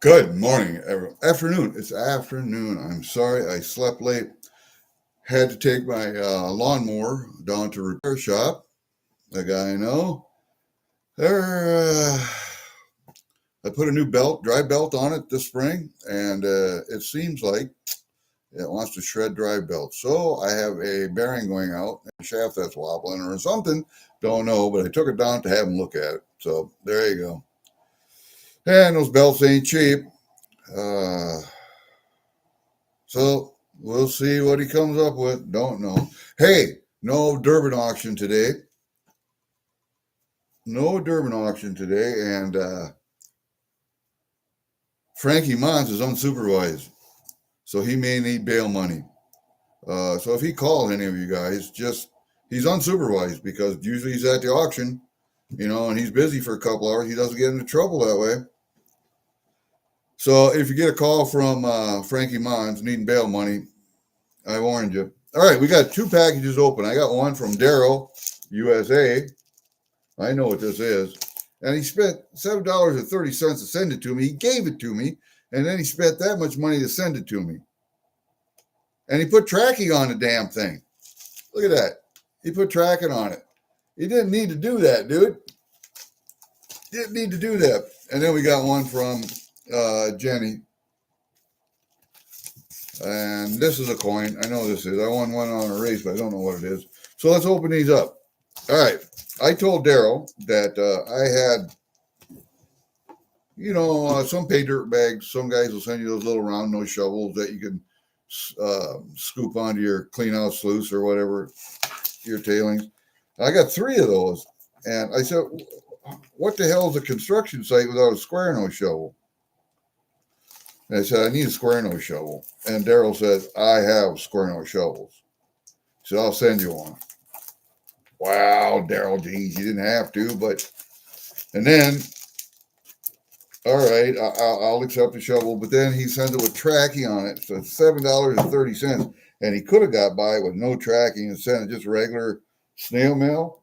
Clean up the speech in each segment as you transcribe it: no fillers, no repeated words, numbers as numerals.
Good morning, everyone. Afternoon. It's afternoon. I'm sorry I slept late. Had to take my lawnmower down to repair shop. A guy I know. There, I put a new dry belt on it this spring, and it seems like it wants to shred dry belt. So I have a bearing going out, a shaft that's wobbling or something. Don't know, but I took it down to have him look at it. So there you go. And those belts ain't cheap. Uh, So we'll see what he comes up with. Don't know. Hey, no Durbin auction today. No Durbin auction today. And Frankie Mons is unsupervised. So he may need bail money. So if he calls any of you guys, he's unsupervised because usually he's at the auction, and he's busy for a couple hours. He doesn't get into trouble that way. So if you get a call from Frankie Mons needing bail money, I warned you. All right, we got two packages open. I got one from Daryl, USA. I know what this is. And he spent $7.30 to send it to me. He gave it to me, and then he spent that much money to send it to me. And he put tracking on the damn thing. Look at that. He put tracking on it. He didn't need to do that, dude. Didn't need to do that. And then we got one from Jenny. And this is a coin. I know this is. I won one on a race, but I don't know what it is. So let's open these up. All right. I told Daryl that I had, some pay dirt bags. Some guys will send you those little round nose shovels that you can scoop onto your clean out sluice or whatever, your tailings. I got 3 of those. And I said, what the hell is a construction site without a square nose shovel? And I said, I need a square nose shovel. And Daryl said, I have square nose shovels. He said, I'll send you one. Wow, Daryl, geez, you didn't have to, but, and then, all right, I'll accept the shovel, but then he sends it with tracking on it, so it's $7.30, and he could have got by with no tracking and sent it just regular snail mail,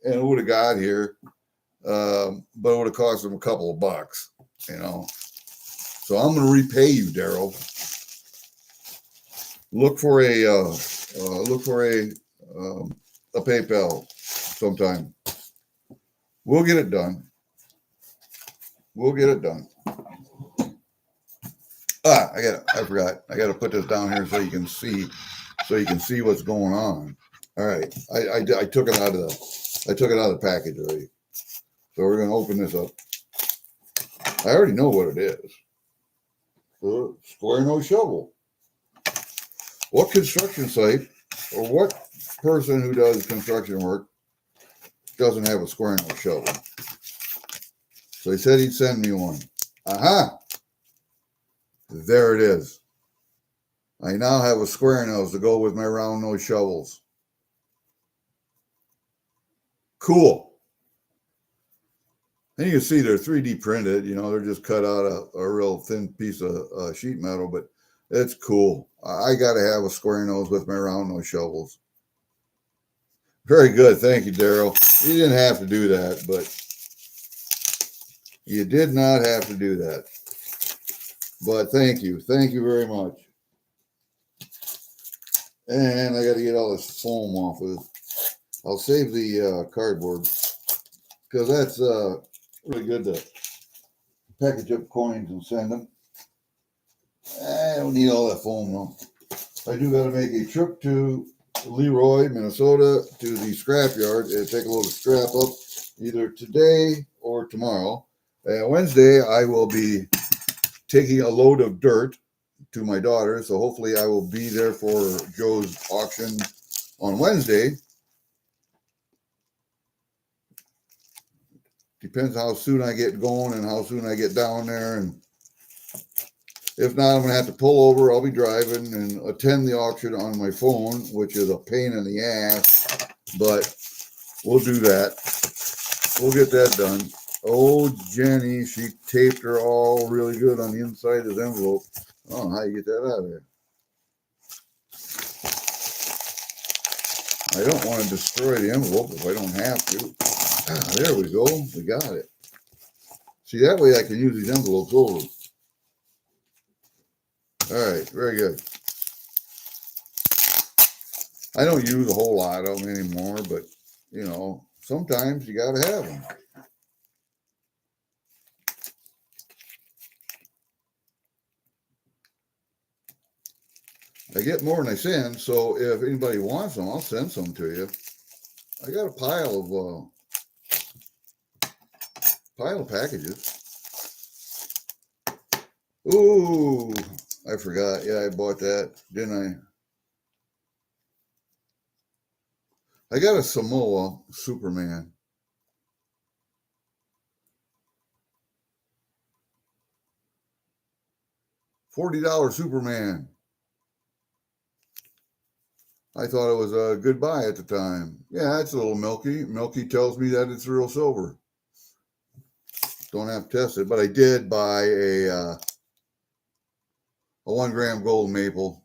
and it would have got here, but it would have cost him a couple of bucks, So I'm going to repay you, Daryl. Look for a PayPal sometime. We'll get it done. I forgot. I got to put this down here so you can see what's going on. All right. I took it out of the package already. So we're going to open this up. I already know what it is. The square nose shovel. What construction site or what person who does construction work doesn't have a square nose shovel? So he said he'd send me one. Aha! There it is. I now have a square nose to go with my round nose shovels. Cool. And you can see they're 3D printed. They're just cut out a real thin piece of sheet metal, but it's cool. I got to have a square nose with my round nose shovels. Very good. Thank you, Daryl. You didn't have to do that, but you did not have to do that. But thank you. Thank you very much. And I got to get all this foam off of it. I'll save the cardboard because that's really good to package up coins and send them. I don't need all that foam, though. I do got to make a trip to Leroy, Minnesota, to the scrapyard and take a load of scrap up either today or tomorrow. Wednesday, I will be taking a load of dirt to my daughter, so hopefully I will be there for Joe's auction on Wednesday. Depends how soon I get going and how soon I get down there. And if not, I'm going to have to pull over. I'll be driving and attend the auction on my phone, which is a pain in the ass, but we'll do that. We'll get that done. Oh, Jenny, she taped her all really good on the inside of this envelope. I don't know how you get that out of there. I don't want to destroy the envelope if I don't have to. Ah, there we go. We got it. See, that way I can use these envelopes over. All right, very good. I don't use a whole lot of them anymore, but you know, sometimes you got to have them. I get more than I send, so if anybody wants them, I'll send some to you. I got a pile of packages. Ooh, I forgot. Yeah, I bought that, didn't I? I got a Samoa Superman. $40 Superman. I thought it was a good buy at the time. Yeah, it's a little milky. Milky tells me that it's real silver. Don't have to test it, but I did buy a 1 gram gold maple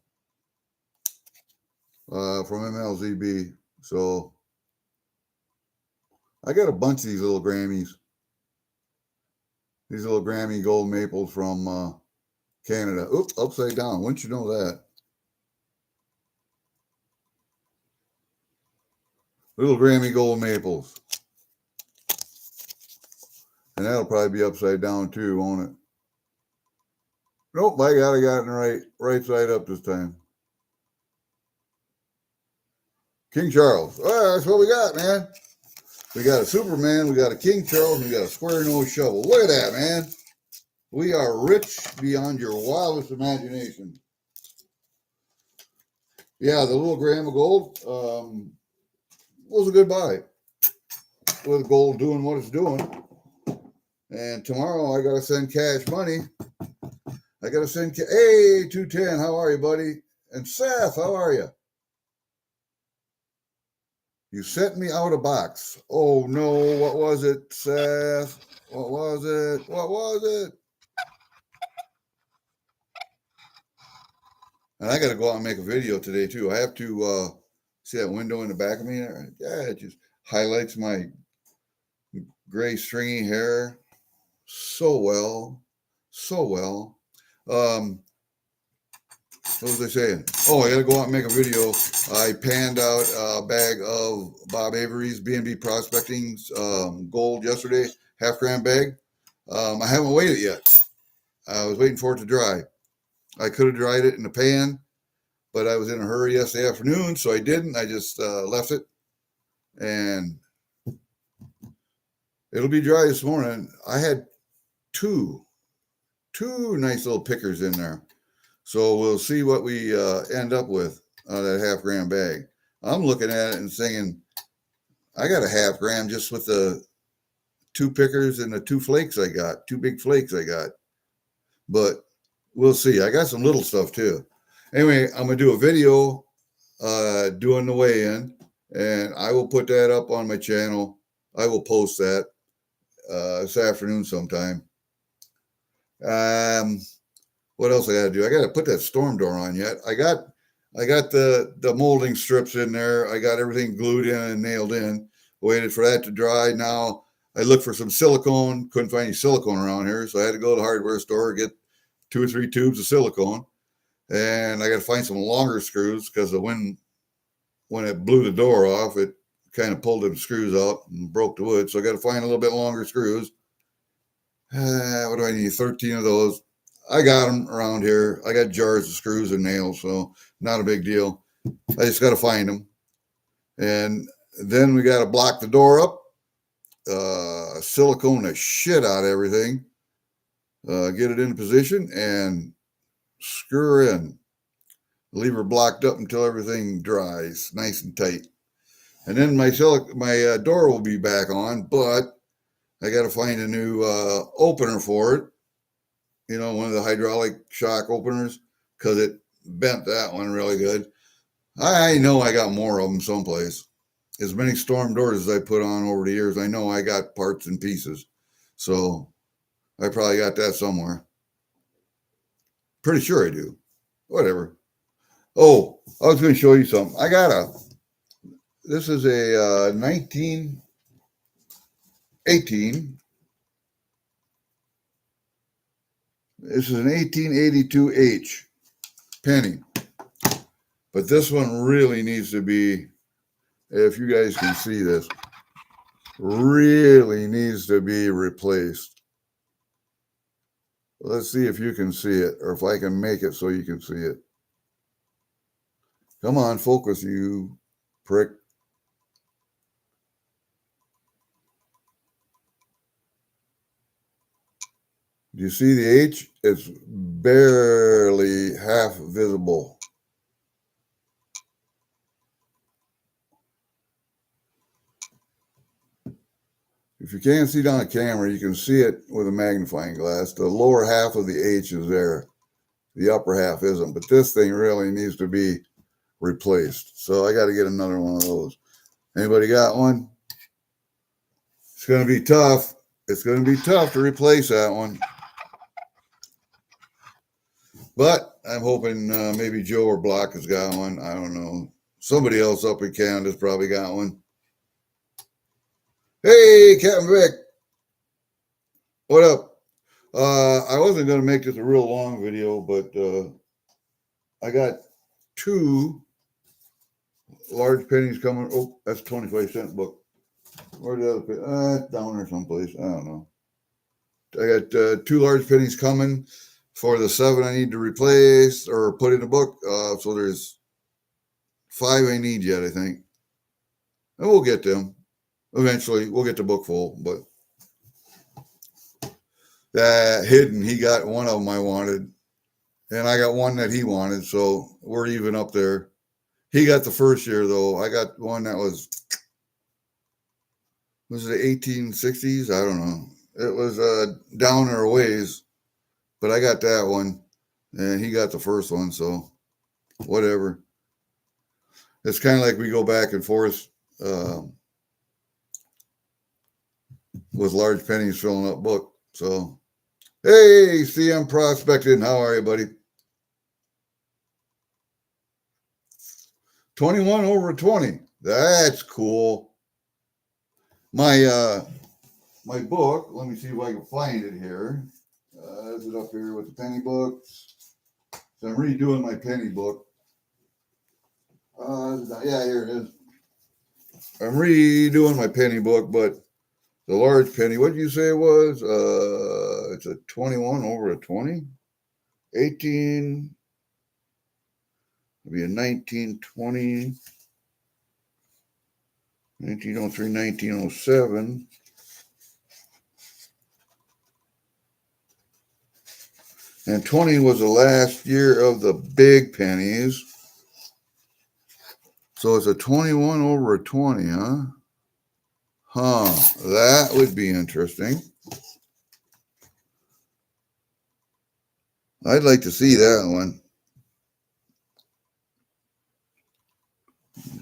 from MLZB. So I got a bunch of these little Grammys. These little Grammy gold maples from Canada. Oops, upside down. Wouldn't you know that? Little Grammy gold maples. And that'll probably be upside down too, won't it? Nope, I got it in the right side up this time. King Charles. Well, that's what we got, man. We got a Superman, we got a King Charles, and we got a square nose shovel. Look at that, man. We are rich beyond your wildest imagination. Yeah, the little gram of gold was a good buy. With gold doing what it's doing. And tomorrow I got to send cash money. I got to send, hey, 210, how are you, buddy? And Seth, how are you? You sent me out a box. Oh, no, what was it, Seth? What was it? What was it? And I got to go out and make a video today, too. I have to see that window in the back of me? Yeah, it just highlights my gray stringy hair so well. So well. What was I saying? Oh, I got to go out and make a video. I panned out a bag of Bob Avery's B&B Prospecting gold yesterday, half-gram bag. I haven't weighed it yet. I was waiting for it to dry. I could have dried it in the pan, but I was in a hurry yesterday afternoon, so I didn't. I just left it, and it'll be dry this morning. I had two nice little pickers in there. So we'll see what we end up with out of that half-gram bag. I'm looking at it and thinking, I got a half-gram just with the 2 pickers and the 2 flakes I got, 2 big flakes I got. But we'll see. I got some little stuff too. Anyway, I'm going to do a video doing the weigh-in, and I will put that up on my channel. I will post that this afternoon sometime. What else I got to do? I got to put that storm door on yet. I got the molding strips in there. I got everything glued in and nailed in. Waited for that to dry. Now I looked for some silicone. Couldn't find any silicone around here, so I had to go to the hardware store, get 2 or 3 tubes of silicone, and I got to find some longer screws because the wind, when it blew the door off, it kind of pulled them screws out and broke the wood. So I got to find a little bit longer screws. What do I need? 13 of those. I got them around here. I got jars of screws and nails, so not a big deal. I just got to find them. And then we got to block the door up, silicone the shit out of everything, get it in position, and screw her in. Leave her blocked up until everything dries nice and tight. And then my door will be back on, but I got to find a new opener for it. You know, one of the hydraulic shock openers, because it bent that one really good. I know I got more of them someplace. As many storm doors as I put on over the years, I know I got parts and pieces. So I probably got that somewhere. Pretty sure I do. Whatever. Oh, I was going to show you something. This is a 1918. This is an 1882H. penny. But this one really needs to be, if you guys can see this, really needs to be replaced. Let's see if you can see it, or if I can make it so you can see it. Come on, focus, you prick. Do you see the H? It's barely half visible. If you can't see it on a camera, you can see it with a magnifying glass. The lower half of the H is there. The upper half isn't. But this thing really needs to be replaced. So I got to get another one of those. Anybody got one? It's going to be tough. It's going to be tough to replace that one. But I'm hoping maybe Joe or Block has got one. I don't know. Somebody else up in Canada's probably got one. Hey, Captain Vic. What up? I wasn't going to make this a real long video, but I got 2 large pennies coming. Oh, that's 25-cent book. Where's the other penny? Down there someplace. I don't know. I got 2 large pennies coming for the 7 I need to replace or put in the book. So there's 5 I need yet, I think. And we'll get them. Eventually, we'll get the book full. But that hidden, he got one of them I wanted. And I got one that he wanted. So we're even up there. He got the first year, though. I got one that was it the 1860s? I don't know. It was down our ways. But I got that one. And he got the first one. So whatever. It's kind of like we go back and forth with large pennies filling up book. So, hey, CM Prospecting. How are you, buddy? 21 over 20. That's cool. My my book, let me see if I can find it here. Is it up here with the penny books? So I'm redoing my penny book. Yeah, here it is. I'm redoing my penny book, but the large penny, what did you say it was? It's a 21 over a 20? 18, it'll be a 1920, 1903, 1907. And 20 was the last year of the big pennies. So it's a 21 over a 20, huh? Huh, that would be interesting. I'd like to see that one.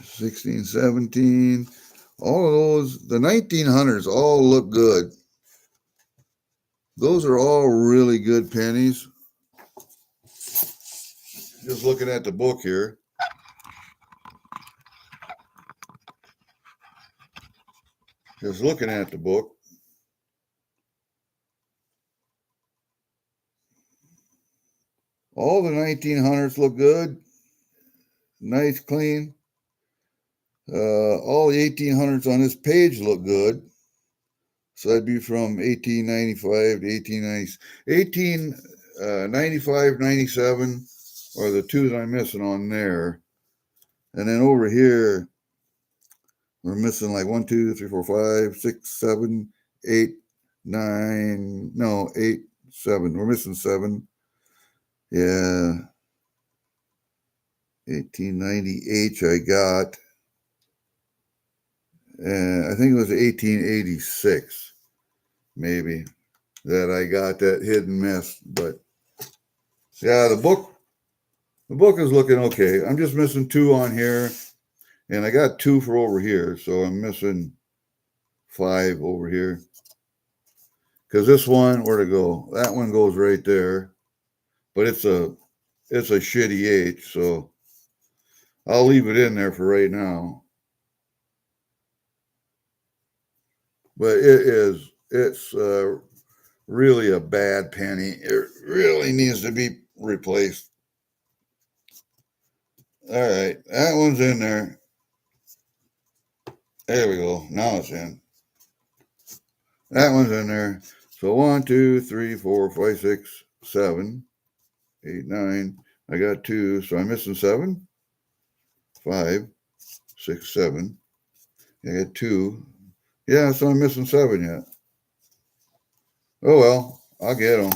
16, 17, all of those, the 1900s all look good. Those are all really good pennies. Just looking at the book here. Just looking at the book. All the 1900s look good. Nice, clean. All the 1800s on this page look good. So that'd be from 1895 to 1895, 97 are the 2 that I'm missing on there. And then over here, we're missing like 1, 2, 3, 4, 5, 6, 7, 8, 9. No, 8, 7. We're missing 7. Yeah. 1898 I got. And I think it was 1886, maybe, that I got that hidden miss. But yeah, the book is looking okay. I'm just missing 2 on here, and I got 2 for over here, so I'm missing 5 over here. Because this one, where to go? That one goes right there, but it's a shitty H, so I'll leave it in there for right now. But it's really a bad penny. It really needs to be replaced. All right, that one's in there. There we go. Now it's in. That one's in there. So 1, 2, 3, 4, 5, 6, 7, 8, 9. I got 2, so I'm missing 7, 5, 6, 7. I got 2. Yeah, so I'm missing 7 yet. Oh well, I'll get them.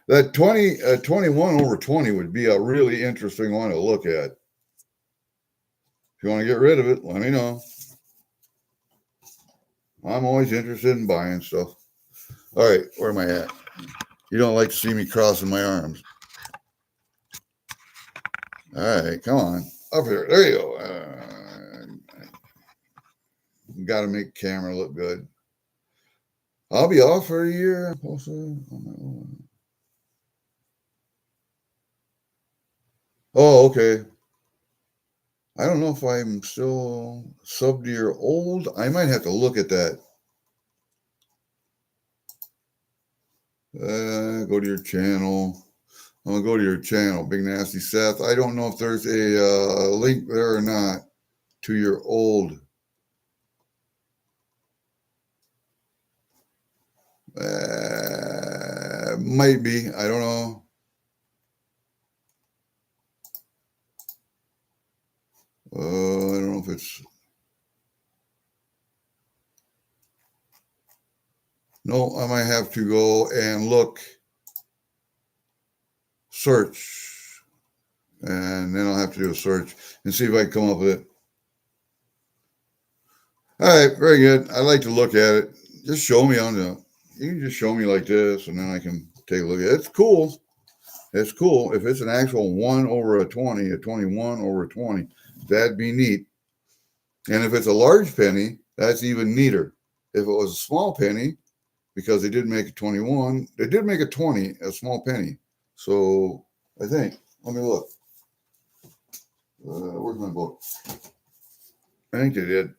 That 21 over 20 would be a really interesting one to look at. If you want to get rid of it, let me know. I'm always interested in buying stuff. All right, where am I at? You don't like to see me crossing my arms. All right, come on. Up here. There you go. Got to make the camera look good. I'll be off for a year. Oh, okay. I don't know if I'm still sub to your old. I might have to look at that. Go to your channel. I'm going to go to your channel, Big Nasty Seth. I don't know if there's a link there or not to your old. Might be. I don't know. I don't know if it's. No, I might have to go and look, search, and then I'll have to do a search and see if I can come up with it. All right, very good. I like to look at it. Just show me on the. You can just show me like this, and then I can take a look at it. It's cool. It's cool. If it's an actual 1 over a 20, a 21 over a 20, that'd be neat. And if it's a large penny, that's even neater. If it was a small penny, because they did make a 21, they did make a 20, a small penny. So I think, let me look. Where's my book? I think they did.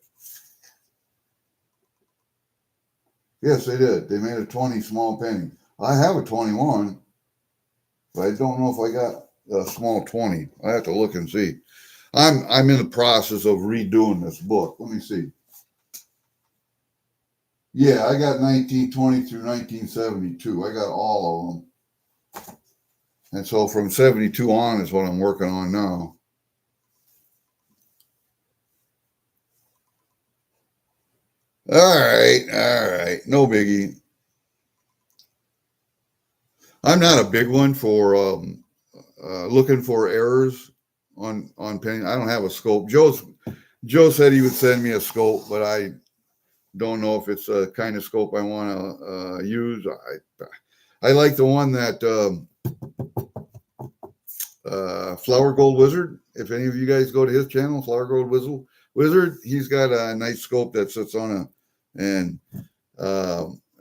Yes, they did. They made a 20 small penny. I have a 21, but I don't know if I got a small 20. I have to look and see. I'm in the process of redoing this book. Let me see. Yeah, I got 1920 through 1972. I got all of them. And so from 72 on is what I'm working on now. All right. No biggie. I'm not a big one for looking for errors on penny. I don't have a scope. Joe said he would send me a scope, but I don't know if it's a kind of scope I want to use. I like the one that Flower Gold Wizard. If any of you guys go to his channel, Flower Gold Wizard, he's got a nice scope that sits on and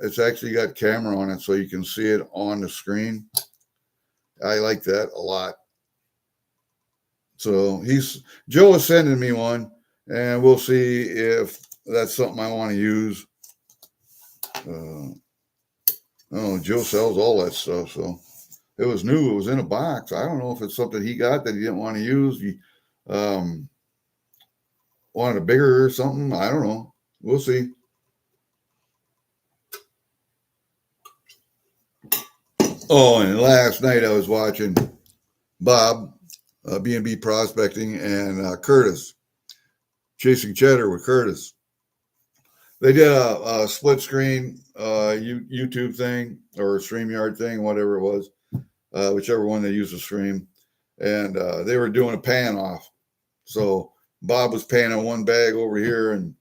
it's actually got camera on it, so you can see it on the screen. I like that a lot. So Joe is sending me one, and we'll see if that's something I want to use. Joe sells all that stuff, so it was new. It was in a box. I don't know if it's something he got that he didn't want to use. He wanted a bigger or something. I don't know. We'll see. Oh, and last night I was watching Bob, B&B Prospecting, and Curtis, Chasing Cheddar with Curtis. They did a split screen YouTube thing or StreamYard thing, whatever it was, whichever one they used to stream. And they were doing a pan off. So Bob was panning one bag over here and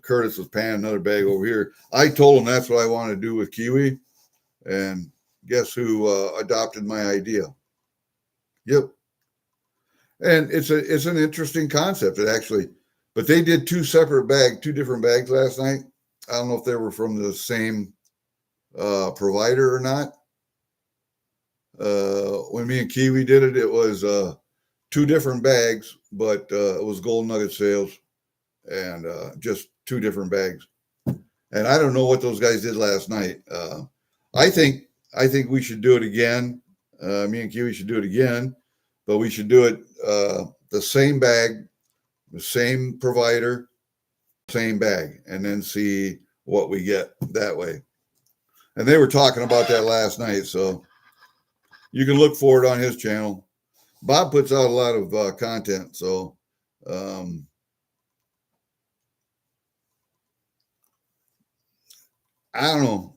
Curtis was panning another bag over here. I told him that's what I want to do with Kiwi. And guess who adopted my idea? Yep. And it's an interesting concept. It actually, but they did two different bags last night. I don't know if they were from the same provider or not. When me and Kiwi did it, it was two different bags, but it was Gold Nugget sales and just two different bags. And I don't know what those guys did last night. I think we should do it again. Me and Kiwi should do it again, but we should do it the same bag, the same provider, same bag, and then see what we get that way. And they were talking about that last night, so you can look for it on his channel. Bob puts out a lot of content, so I don't know.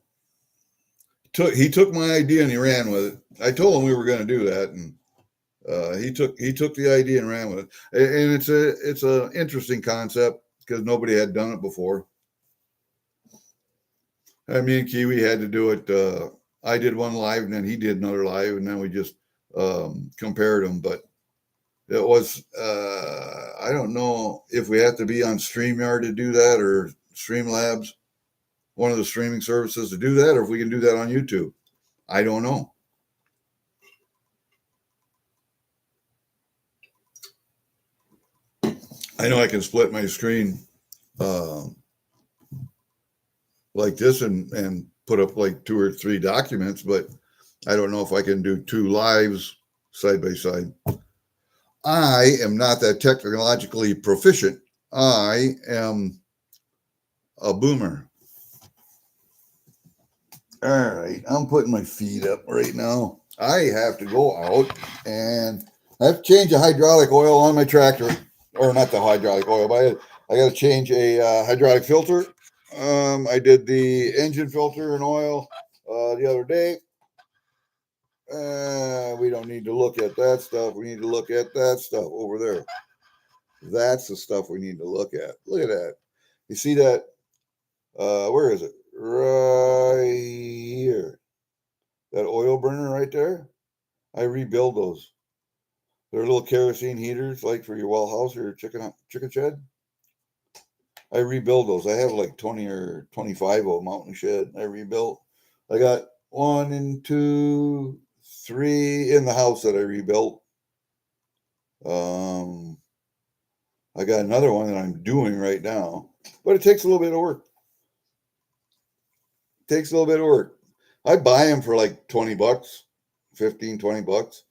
He took my idea and he ran with it. I told him we were going to do that, and he took the idea and ran with it. And it's a interesting concept because nobody had done it before. Me and Kiwi had to do it. I did one live, and then he did another live, and then we just compared them. But it was I don't know if we have to be on StreamYard to do that or Streamlabs, one of the streaming services to do that, or if we can do that on YouTube. I don't know. I know I can split my screen like this and put up like 2 or 3 documents, but I don't know if I can do 2 lives side by side. I am not that technologically proficient. I am a boomer. All right, I'm putting my feet up right now. I have to go out and I have to change the hydraulic oil on my tractor, or not the hydraulic oil, but I got to change a hydraulic filter. I did the engine filter and oil the other day. We don't need to look at that stuff. We need to look at that stuff over there. That's the stuff we need to look at. Look at that. You see that? Where is it? Right here. That oil burner right there. I rebuild those. They're little kerosene heaters, like for your well house or your chicken shed. I rebuild those. I have like 20 or 25 of them out in the shed. I rebuilt. I got 1 and 2, 3 in the house that I rebuilt. I got another one that I'm doing right now, but it takes a little bit of work. I buy them for like $20, 15, $20,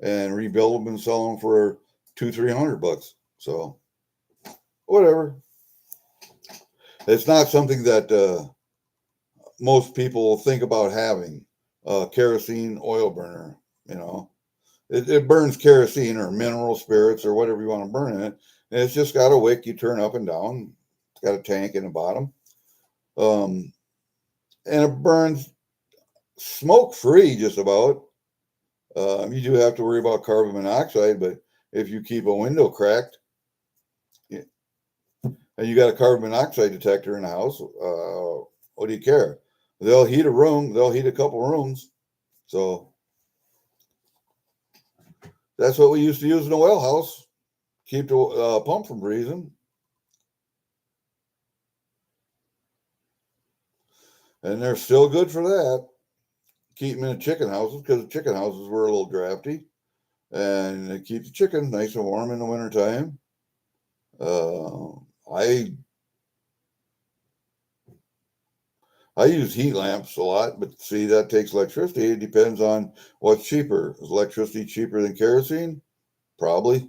and rebuild them and sell them for $200-300. So whatever. It's not something that most people think about having a kerosene oil burner. You know, it burns kerosene or mineral spirits or whatever you want to burn in it. And it's just got a wick you turn up and down. It's got a tank in the bottom. And it burns smoke free just about. You do have to worry about carbon monoxide, but if you keep a window cracked and you got a carbon monoxide detector in the house, what do you care? They'll heat a room, they'll heat a couple rooms. So that's what we used to use in a well house. Keep the pump from freezing. And they're still good for that. Keep them in the chicken houses because the chicken houses were a little drafty. And they keep the chicken nice and warm in the wintertime. I use heat lamps a lot, but see, that takes electricity. It depends on what's cheaper. Is electricity cheaper than kerosene? Probably.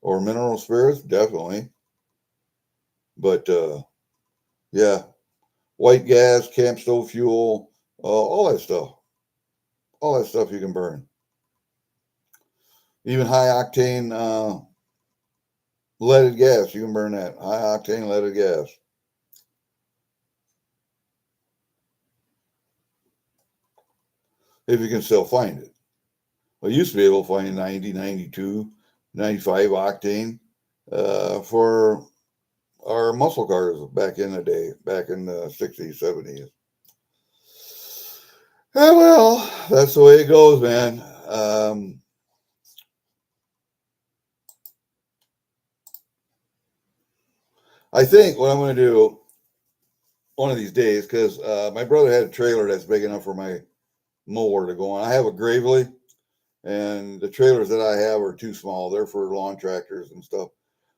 Or mineral spirits? Definitely. But, yeah. White gas, camp stove fuel, all that stuff. All that stuff you can burn. Even high octane leaded gas, you can burn that. High octane leaded gas. If you can still find it. I used to be able to find 90, 92, 95 octane for our muscle cars back in the day, back in the 60s, 70s. Yeah, well, that's the way it goes, man. I think what I'm going to do one of these days, because my brother had a trailer that's big enough for my mower to go on. I have a Gravely, and the trailers that I have are too small. They're for lawn tractors and stuff.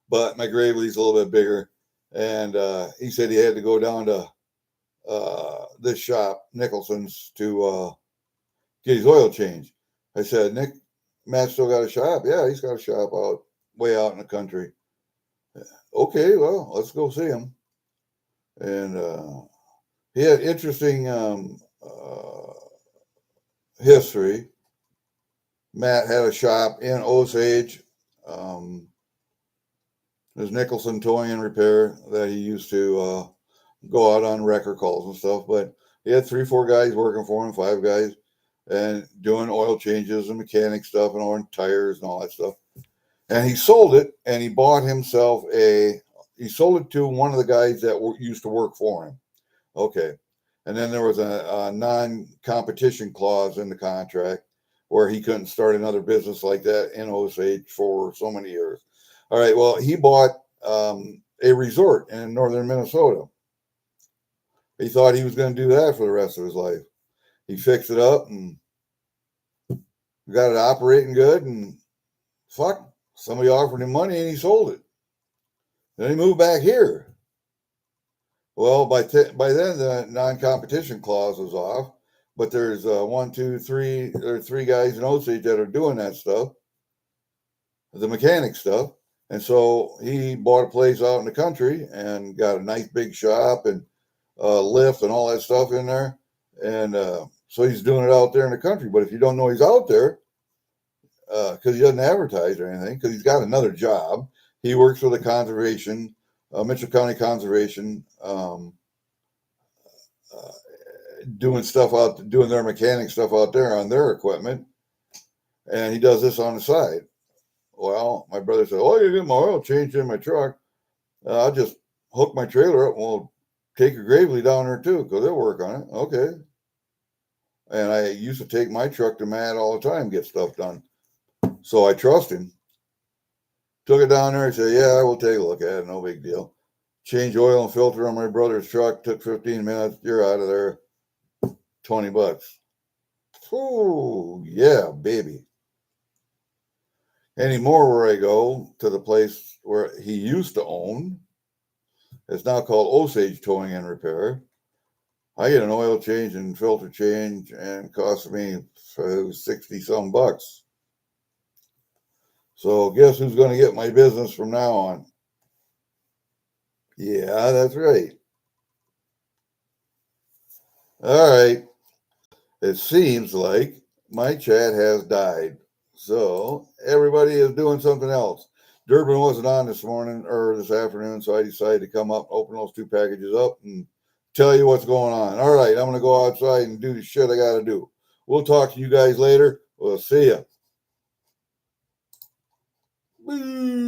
But my Gravely's a little bit bigger. And he said he had to go down to this shop, Nicholson's, to get his oil changed. I said, Matt still got a shop? Yeah, he's got a shop out. way out in the country. Okay, well, let's go see him. And he had interesting history. Matt had a shop in Osage. There's Nicholson Towing and Repair that he used to go out on wrecker calls and stuff. But he had 3-4 guys working for him, 5 guys, and doing oil changes and mechanic stuff and all tires and all that stuff. And he sold it, and he bought himself he sold it to one of the guys that used to work for him. Okay. And then there was a non-competition clause in the contract where he couldn't start another business like that in Osage for so many years. All right. Well, he bought a resort in northern Minnesota. He thought he was going to do that for the rest of his life. He fixed it up and got it operating good, and somebody offered him money and he sold it. Then he moved back here. Well, by then the non-competition clause was off, but there's 3 guys in Osage that are doing that stuff, the mechanic stuff. And so he bought a place out in the country and got a nice big shop and lift and all that stuff in there. And so he's doing it out there in the country. But if you don't know he's out there, because he doesn't advertise or anything, because he's got another job. He works for the conservation, Mitchell County Conservation, doing their mechanic stuff out there on their equipment. And he does this on the side. Well, my brother said, "Oh, you get my oil changed in my truck. I'll just hook my trailer up and we'll take your Gravely down there too, because they'll work on it." Okay. And I used to take my truck to Matt all the time, get stuff done. So I trust him. Took it down there. He said, "Yeah, I will take a look at it. No big deal." Change oil and filter on my brother's truck. Took 15 minutes. You're out of there. $20. Oh, yeah, baby. Anymore, where I go to the place where he used to own, it's now called Osage Towing and Repair. I get an oil change and filter change, and it costs me 60 some bucks. So guess who's going to get my business from now on? Yeah, that's right. All right. It seems like my chat has died. So everybody is doing something else. Durbin wasn't on this morning or this afternoon, so I decided to come up, open those 2 packages up, and tell you what's going on. All right, I'm going to go outside and do the shit I got to do. We'll talk to you guys later. We'll see ya. Boo.